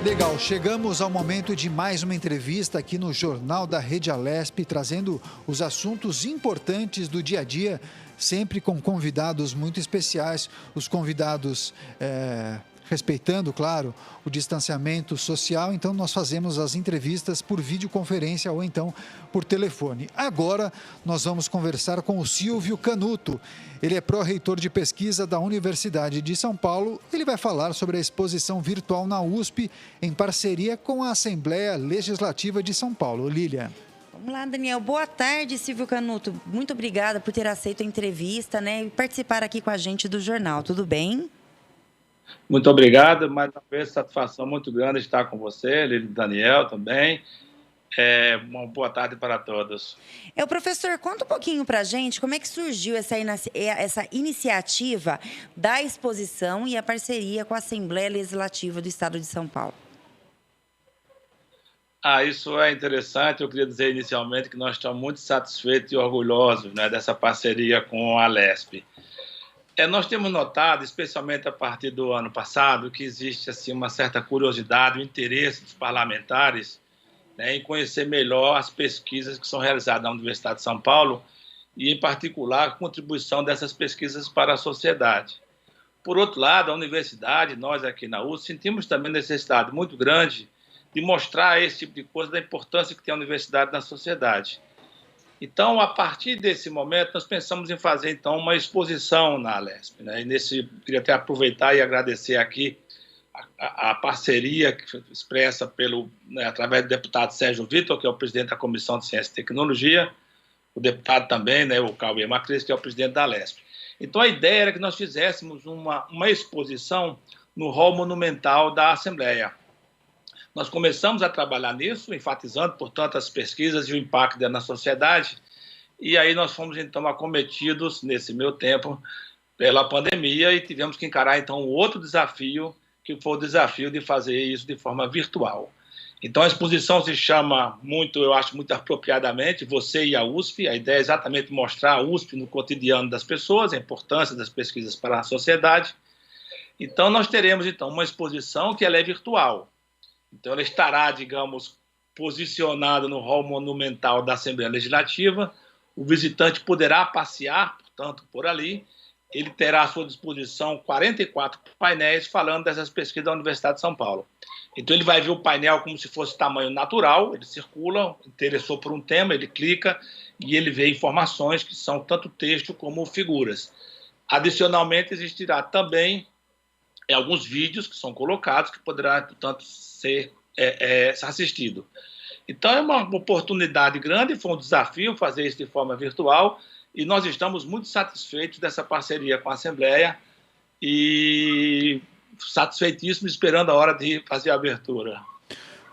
Legal, chegamos ao momento de mais uma entrevista aqui no Jornal da Rede Alesp, trazendo os assuntos importantes do dia a dia, sempre com convidados muito especiais, os convidados respeitando, claro, o distanciamento social, então nós fazemos as entrevistas por videoconferência ou então por telefone. Agora nós vamos conversar com o Silvio Canuto. Ele é pró-reitor de pesquisa da Universidade de São Paulo. Ele vai falar sobre a exposição virtual na USP em parceria com a Assembleia Legislativa de São Paulo. Lília. Vamos lá, Daniel. Boa tarde, Silvio Canuto. Muito obrigada por ter aceito a entrevista, e participar aqui com a gente do jornal. Tudo bem? Muito obrigado, mais uma vez, satisfação muito grande estar com você, Lília e Daniel também. Uma boa tarde para todos. Professor, conta um pouquinho para a gente como é que surgiu essa iniciativa da exposição e a parceria com a Assembleia Legislativa do Estado de São Paulo. Isso é interessante. Eu queria dizer inicialmente que nós estamos muito satisfeitos e orgulhosos, dessa parceria com a Alesp. Nós temos notado, especialmente a partir do ano passado, que existe assim, uma certa curiosidade, um interesse dos parlamentares em conhecer melhor as pesquisas que são realizadas na Universidade de São Paulo e, em particular, a contribuição dessas pesquisas para a sociedade. Por outro lado, a universidade, nós aqui na USP, sentimos também necessidade muito grande de mostrar esse tipo de coisa, da importância que tem a universidade na sociedade. Então, a partir desse momento, nós pensamos em fazer, então, uma exposição na Alesp. E queria até aproveitar e agradecer aqui a parceria expressa através do deputado Sérgio Vitor, que é o presidente da Comissão de Ciência e Tecnologia, o deputado também, o Cauê Macris, que é o presidente da Alesp. Então, a ideia era que nós fizéssemos uma exposição no hall monumental da Assembleia. Nós começamos a trabalhar nisso, enfatizando, portanto, as pesquisas e o impacto dela na sociedade, e aí nós fomos, então, acometidos, nesse meio tempo, pela pandemia, e tivemos que encarar, então, outro desafio, que foi o desafio de fazer isso de forma virtual. Então, a exposição se chama eu acho muito apropriadamente, Você e a USP. A ideia é exatamente mostrar a USP no cotidiano das pessoas, a importância das pesquisas para a sociedade. Então, nós teremos, então, uma exposição que ela é virtual. Então, ela estará, digamos, posicionada no hall monumental da Assembleia Legislativa. O visitante poderá passear, portanto, por ali. Ele terá à sua disposição 44 painéis falando dessas pesquisas da Universidade de São Paulo. Então, ele vai ver o painel como se fosse tamanho natural, ele circula, interessou por um tema, ele clica e ele vê informações que são tanto texto como figuras. Adicionalmente, existirá também alguns vídeos que são colocados, que poderá, portanto, ser assistido. Então, é uma oportunidade grande, foi um desafio fazer isso de forma virtual, e nós estamos muito satisfeitos dessa parceria com a Assembleia e satisfeitíssimos, esperando a hora de fazer a abertura.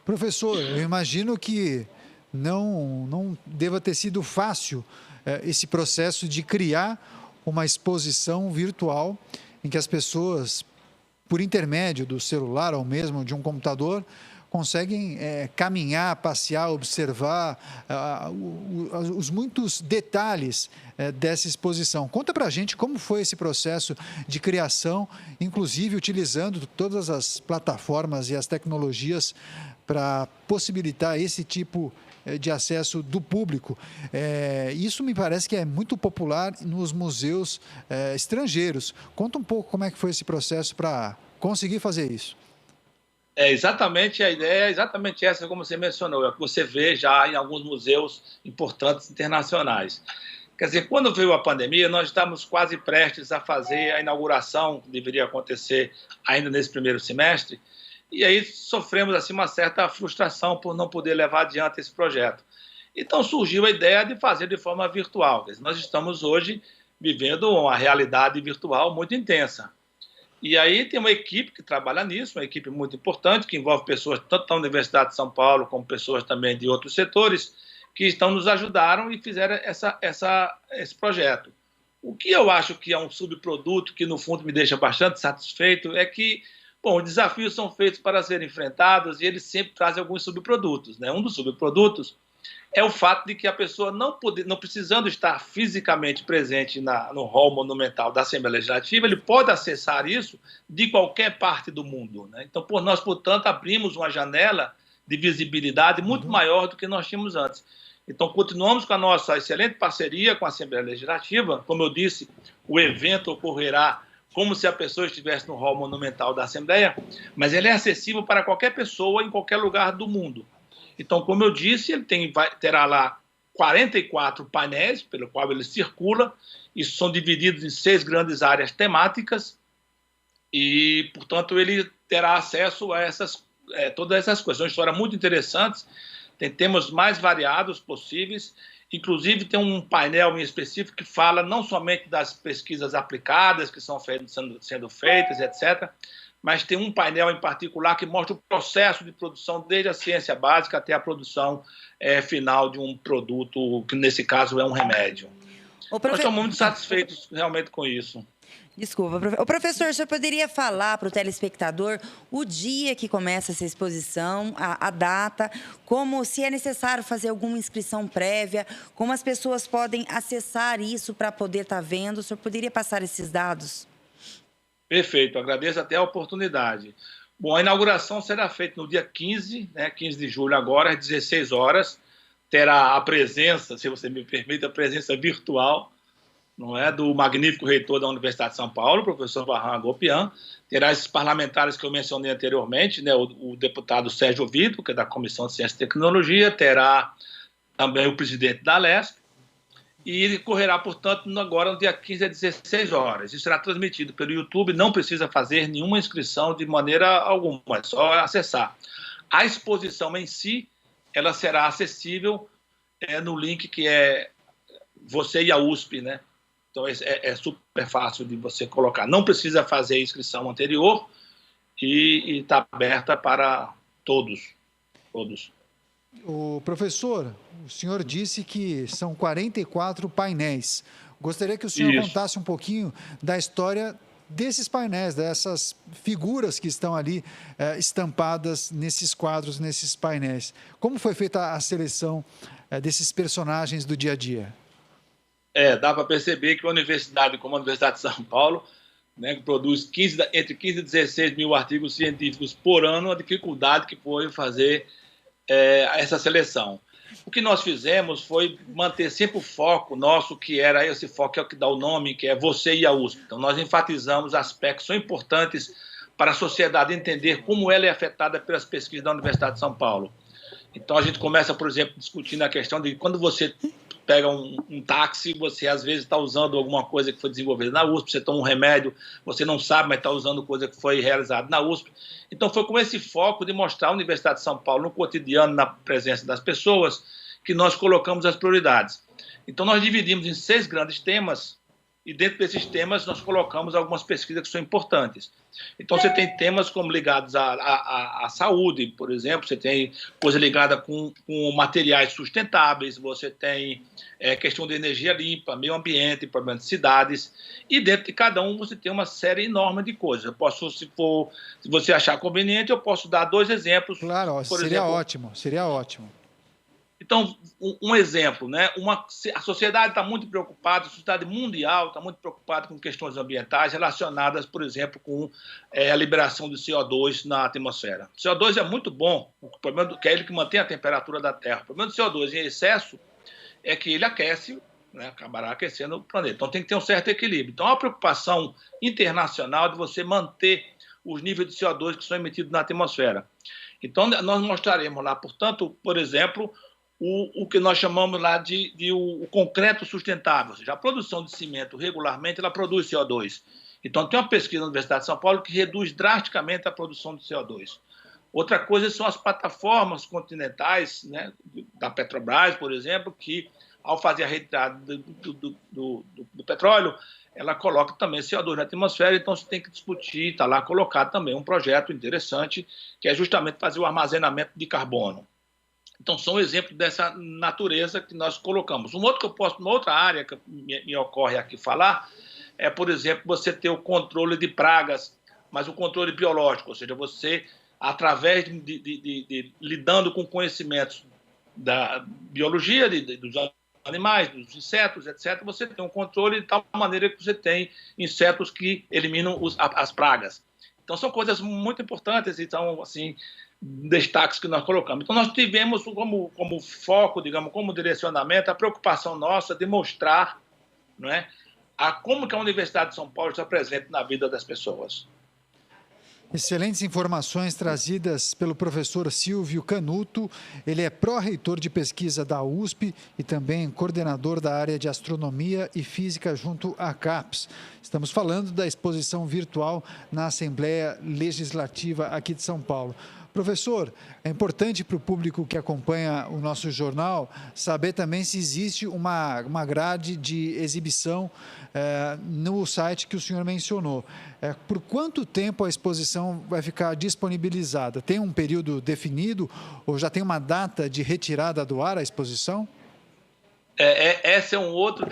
Professor, eu imagino que não deva ter sido fácil esse processo de criar uma exposição virtual em que as pessoas, por intermédio do celular ou mesmo de um computador, conseguem caminhar, passear, observar os muitos detalhes dessa exposição. Conta para a gente como foi esse processo de criação, inclusive utilizando todas as plataformas e as tecnologias para possibilitar esse tipo de acesso do público. Isso me parece que é muito popular nos museus estrangeiros. Conta um pouco como é que foi esse processo para conseguir fazer isso. Exatamente, a ideia é exatamente essa, como você mencionou, é que você vê já em alguns museus importantes internacionais. Quer dizer, quando veio a pandemia, nós estávamos quase prestes a fazer a inauguração, que deveria acontecer ainda nesse primeiro semestre, e aí sofremos assim, uma certa frustração por não poder levar adiante esse projeto. Então surgiu a ideia de fazer de forma virtual. Quer dizer, nós estamos hoje vivendo uma realidade virtual muito intensa. E aí tem uma equipe que trabalha nisso, uma equipe muito importante, que envolve pessoas tanto da Universidade de São Paulo, como pessoas também de outros setores, que nos ajudaram e fizeram esse projeto. O que eu acho que é um subproduto, que no fundo me deixa bastante satisfeito, é que, os desafios são feitos para serem enfrentados e eles sempre trazem alguns subprodutos. Um dos subprodutos é o fato de que a pessoa não precisando estar fisicamente presente no hall monumental da Assembleia Legislativa, ele pode acessar isso de qualquer parte do mundo, né? Então, nós, portanto, abrimos uma janela de visibilidade muito maior do que nós tínhamos antes. Então, continuamos com a nossa excelente parceria com a Assembleia Legislativa. Como eu disse, o evento ocorrerá como se a pessoa estivesse no hall monumental da Assembleia, mas ele é acessível para qualquer pessoa em qualquer lugar do mundo. Então, como eu disse, ele terá lá 44 painéis pelo qual ele circula, e são divididos em 6 grandes áreas temáticas, e, portanto, ele terá acesso a todas essas coisas. São histórias muito interessantes, tem temas mais variados possíveis, inclusive tem um painel em específico que fala não somente das pesquisas aplicadas que estão sendo feitas, etc., mas tem um painel em particular que mostra o processo de produção desde a ciência básica até a produção final de um produto, que nesse caso é um remédio. Nós estamos muito satisfeitos realmente com isso. Desculpa, o professor, o senhor poderia falar para o telespectador o dia que começa essa exposição, a data, como se é necessário fazer alguma inscrição prévia, como as pessoas podem acessar isso para poder estar vendo? O senhor poderia passar esses dados? Perfeito, agradeço até a oportunidade. Bom, a inauguração será feita no dia 15, 15 de julho agora, às 16 horas. Terá a presença, se você me permite, a presença virtual, não é, do magnífico reitor da Universidade de São Paulo, professor Varran Agopian. Terá esses parlamentares que eu mencionei anteriormente, né, o deputado Sérgio Vitor, que é da Comissão de Ciência e Tecnologia, terá também o presidente da Alesp, e ele correrá, portanto, agora no dia 15 às 16 horas. Isso será transmitido pelo YouTube, não precisa fazer nenhuma inscrição de maneira alguma, é só acessar. A exposição em si, ela será acessível no link que é Você e a USP, né? Então é super fácil de você colocar. Não precisa fazer a inscrição anterior e está aberta para todos. O professor, o senhor disse que são 44 painéis. Gostaria que o senhor contasse um pouquinho da história desses painéis, dessas figuras que estão ali estampadas nesses quadros, nesses painéis. Como foi feita a seleção desses personagens do dia a dia? Dá para perceber que uma universidade como a Universidade de São Paulo, né, que produz entre 15 e 16 mil artigos científicos por ano, a dificuldade que foi fazer essa seleção. O que nós fizemos foi manter sempre o foco nosso, que era esse foco, que é o que dá o nome, que é Você e a USP. Então, nós enfatizamos aspectos que são importantes para a sociedade entender como ela é afetada pelas pesquisas da Universidade de São Paulo. Então, a gente começa, por exemplo, discutindo a questão de quando você pega um táxi, você às vezes está usando alguma coisa que foi desenvolvida na USP, você toma um remédio, você não sabe, mas está usando coisa que foi realizada na USP. Então, foi com esse foco de mostrar a Universidade de São Paulo no cotidiano, na presença das pessoas, que nós colocamos as prioridades. Então, nós dividimos em 6 grandes temas, e dentro desses temas nós colocamos algumas pesquisas que são importantes. Então, você tem temas como ligados à saúde, por exemplo, você tem coisa ligada com materiais sustentáveis, você tem questão de energia limpa, meio ambiente, problemas de cidades, e dentro de cada um você tem uma série enorme de coisas. Eu posso, se você achar conveniente, eu posso dar 2 exemplos. Claro, seria ótimo. Então, um exemplo, né? A sociedade está muito preocupada, a sociedade mundial está muito preocupada com questões ambientais relacionadas, por exemplo, com a liberação de CO2 na atmosfera. O CO2 é muito bom, o problema é ele que mantém a temperatura da Terra. O problema do CO2 em excesso é que ele aquece, né? Acabará aquecendo o planeta. Então, tem que ter um certo equilíbrio. Então, há uma preocupação internacional de você manter os níveis de CO2 que são emitidos na atmosfera. Então, nós mostraremos lá, portanto, por exemplo, o que nós chamamos lá de o concreto sustentável, ou seja, a produção de cimento regularmente ela produz CO2. Então, tem uma pesquisa na Universidade de São Paulo que reduz drasticamente a produção de CO2. Outra coisa são as plataformas continentais, né, da Petrobras, por exemplo, que, ao fazer a retirada do petróleo, ela coloca também CO2 na atmosfera, então você tem que discutir, está lá colocado também um projeto interessante, que é justamente fazer o armazenamento de carbono. Então, são exemplos dessa natureza que nós colocamos. Uma outra área que me ocorre aqui falar é, por exemplo, você ter o controle de pragas, mas o controle biológico, ou seja, você, através de lidando com conhecimentos da biologia dos animais, dos insetos, etc., você tem um controle de tal maneira que você tem insetos que eliminam as pragas. Então, são coisas muito importantes e são, assim, destaques que nós colocamos. Então, nós tivemos como foco, digamos, como direcionamento, a preocupação nossa de mostrar, não é, como que a Universidade de São Paulo está presente na vida das pessoas. Excelentes informações trazidas pelo professor Silvio Canuto. Ele é pró-reitor de pesquisa da USP e também coordenador da área de astronomia e física junto à CAPES. Estamos falando da exposição virtual na Assembleia Legislativa aqui de São Paulo. Professor, é importante para o público que acompanha o nosso jornal saber também se existe uma grade de exibição no site que o senhor mencionou. Por quanto tempo a exposição vai ficar disponibilizada? Tem um período definido ou já tem uma data de retirada do ar a exposição? Esse é um outro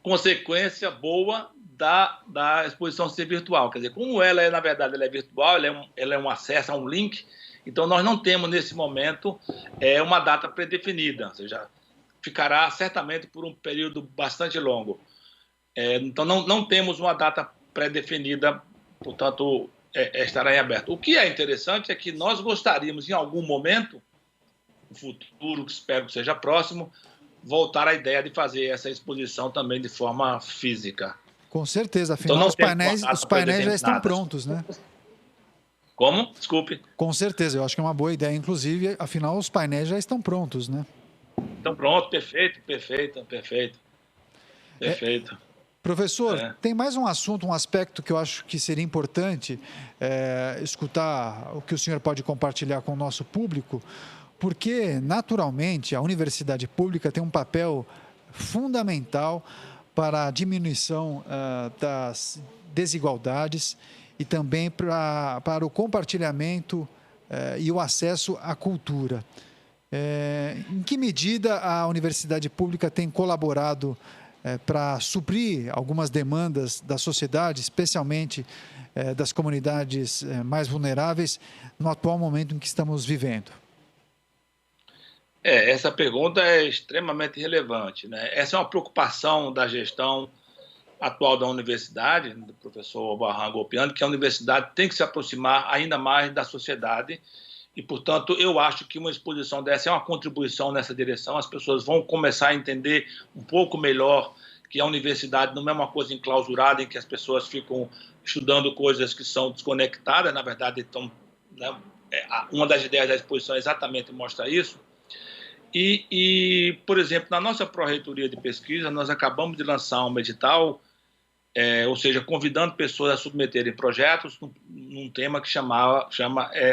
consequência boa da exposição ser virtual. Quer dizer, como ela na verdade, ela é virtual, ela é um acesso a um link, então nós não temos, nesse momento, uma data predefinida, ou seja, ficará certamente por um período bastante longo. Então, não temos uma data pré-definida, portanto, estará em aberto. O que é interessante é que nós gostaríamos, em algum momento, no futuro, que espero que seja próximo, voltar à ideia de fazer essa exposição também de forma física. Com certeza, afinal então, os painéis já estão prontos, né? Como? Desculpe. Com certeza, eu acho que é uma boa ideia, inclusive, afinal os painéis já estão prontos, né? Estão prontos, perfeito. Professor, tem mais um assunto, um aspecto que eu acho que seria importante escutar o que o senhor pode compartilhar com o nosso público, porque, naturalmente, a universidade pública tem um papel fundamental para a diminuição das desigualdades e também para o compartilhamento e o acesso à cultura. Em que medida a universidade pública tem colaborado para suprir algumas demandas da sociedade, especialmente das comunidades mais vulneráveis, no atual momento em que estamos vivendo? Essa pergunta é extremamente relevante, né? Essa é uma preocupação da gestão atual da universidade, do professor Barranco Opiando, que a universidade tem que se aproximar ainda mais da sociedade e, portanto, eu acho que uma exposição dessa é uma contribuição nessa direção. As pessoas vão começar a entender um pouco melhor que a universidade não é uma coisa enclausurada em que as pessoas ficam estudando coisas que são desconectadas, na verdade, então, né, uma das ideias da exposição exatamente mostra isso. E, por exemplo, na nossa pró-reitoria de pesquisa, nós acabamos de lançar um edital, ou seja, convidando pessoas a submeterem projetos num tema que chama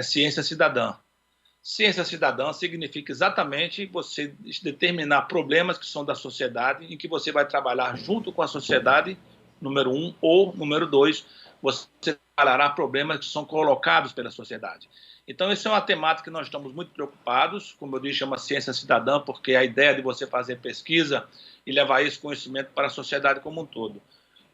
Ciência Cidadã. Ciência Cidadã significa exatamente você determinar problemas que são da sociedade, em que você vai trabalhar junto com a sociedade, número 1, ou, número 2, você trabalhará problemas que são colocados pela sociedade. Então, essa é uma temática que nós estamos muito preocupados, como eu disse, chama Ciência Cidadã, porque é a ideia de você fazer pesquisa e levar esse conhecimento para a sociedade como um todo.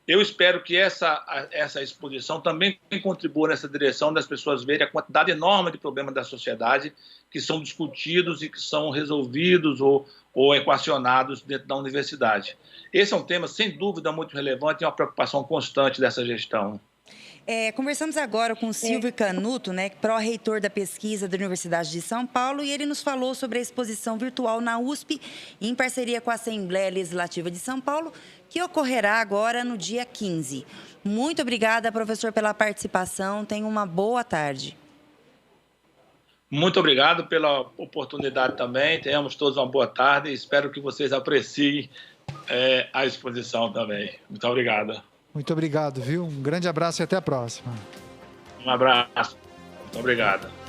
Eu espero que essa exposição também contribua nessa direção das pessoas verem a quantidade enorme de problemas da sociedade que são discutidos e que são resolvidos ou equacionados dentro da universidade. Esse é um tema, sem dúvida, muito relevante e uma preocupação constante dessa gestão. Conversamos agora com o Silvio Canuto, né, pró-reitor da pesquisa da Universidade de São Paulo, e ele nos falou sobre a exposição virtual na USP, em parceria com a Assembleia Legislativa de São Paulo, que ocorrerá agora no dia 15. Muito obrigada, professor, pela participação. Tenha uma boa tarde. Muito obrigado pela oportunidade também. Tenhamos todos uma boa tarde e espero que vocês apreciem a exposição também. Muito obrigado. Muito obrigado, viu? Um grande abraço e até a próxima. Um abraço. Muito obrigado.